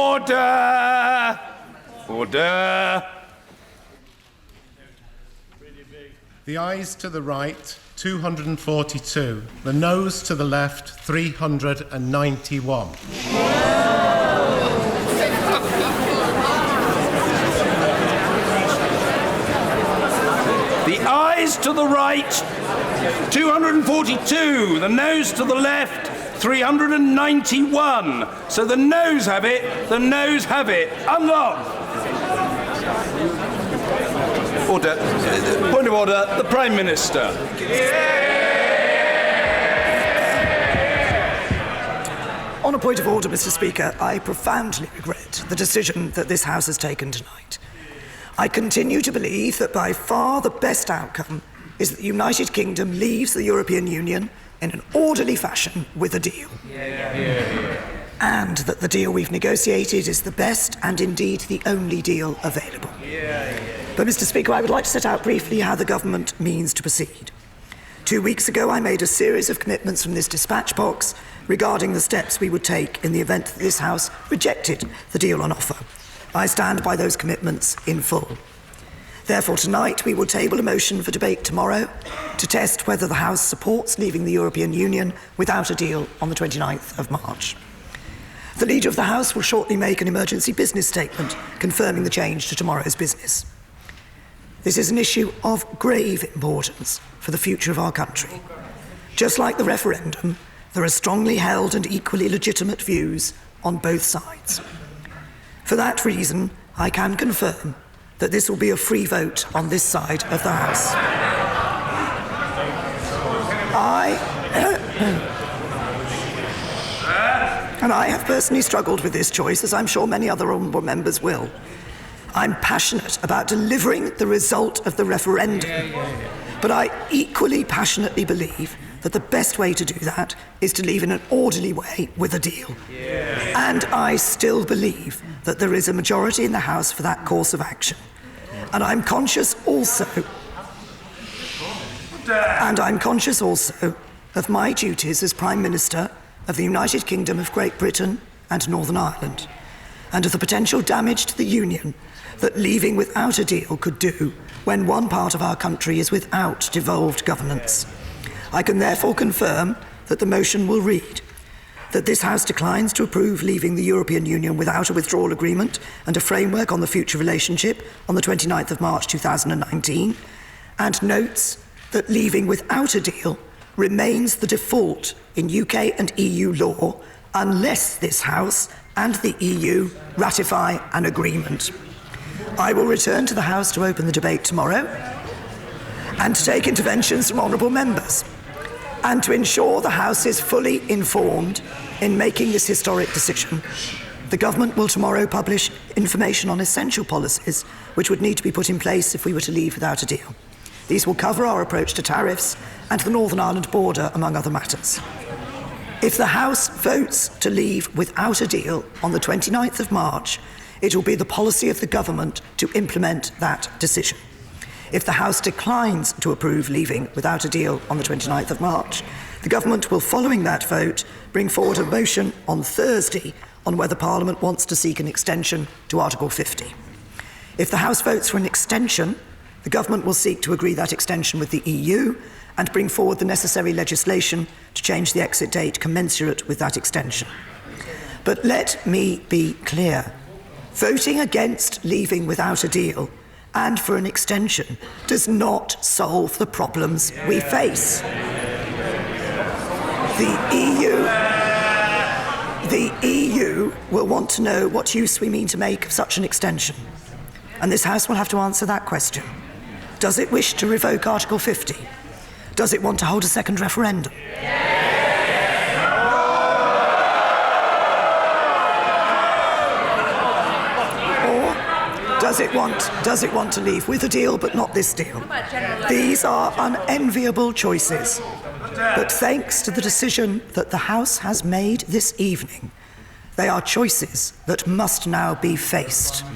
Order! Order! The ayes to the right, 242. The noes to the left, 391. The ayes to the right, 242. The noes to the left, 391. So the noes have it. The noes have it. Unlock. Order. Point of order. The Prime Minister. On a point of order, Mr. Speaker, I profoundly regret the decision that this House has taken tonight. I continue to believe that by far the best outcome is that the United Kingdom leaves the European Union in an orderly fashion with a deal. And that the deal we've negotiated is the best and indeed the only deal available. But, Mr. Speaker, I would like to set out briefly how the government means to proceed. 2 weeks ago, I made a series of commitments from this dispatch box regarding the steps we would take in the event that this House rejected the deal on offer. I stand by those commitments in full. Therefore, tonight we will table a motion for debate tomorrow to test whether the House supports leaving the European Union without a deal on the 29th of March. The Leader of the House will shortly make an emergency business statement confirming the change to tomorrow's business. This is an issue of grave importance for the future of our country. Just like the referendum, there are strongly held and equally legitimate views on both sides. For that reason, I can confirm that this will be a free vote on this side of the House. I have personally struggled with this choice, as I'm sure many other honourable members will. I'm passionate about delivering the result of the referendum, but I equally passionately believe that the best way to do that is to leave in an orderly way with a deal. And I still believe that there is a majority in the House for that course of action. And I'm conscious also of my duties as Prime Minister of the United Kingdom of Great Britain and Northern Ireland, and of the potential damage to the Union that leaving without a deal could do when one part of our country is without devolved governance. I can therefore confirm that the motion will read that this House declines to approve leaving the European Union without a withdrawal agreement and a framework on the future relationship on the 29th of March 2019, and notes that leaving without a deal remains the default in UK and EU law unless this House and the EU ratify an agreement. I will return to the House to open the debate tomorrow and to take interventions from honourable members, and to ensure the House is fully informed in making this historic decision. The Government will tomorrow publish information on essential policies which would need to be put in place if we were to leave without a deal. These will cover our approach to tariffs and the Northern Ireland border, among other matters. If the House votes to leave without a deal on the 29th of March, it will be the policy of the Government to implement that decision. If the House declines to approve leaving without a deal on the 29th of March, the Government will, following that vote, bring forward a motion on Thursday on whether Parliament wants to seek an extension to Article 50. If the House votes for an extension, the Government will seek to agree that extension with the EU and bring forward the necessary legislation to change the exit date commensurate with that extension. But let me be clear. Voting against leaving without a deal and for an extension does not solve the problems we face. The EU will want to know what use we mean to make of such an extension. And this House will have to answer that question. Does it wish to revoke Article 50? Does it want to hold a second referendum? Does it want to leave with a deal but not this deal? These are unenviable choices. But thanks to the decision that the House has made this evening, they are choices that must now be faced.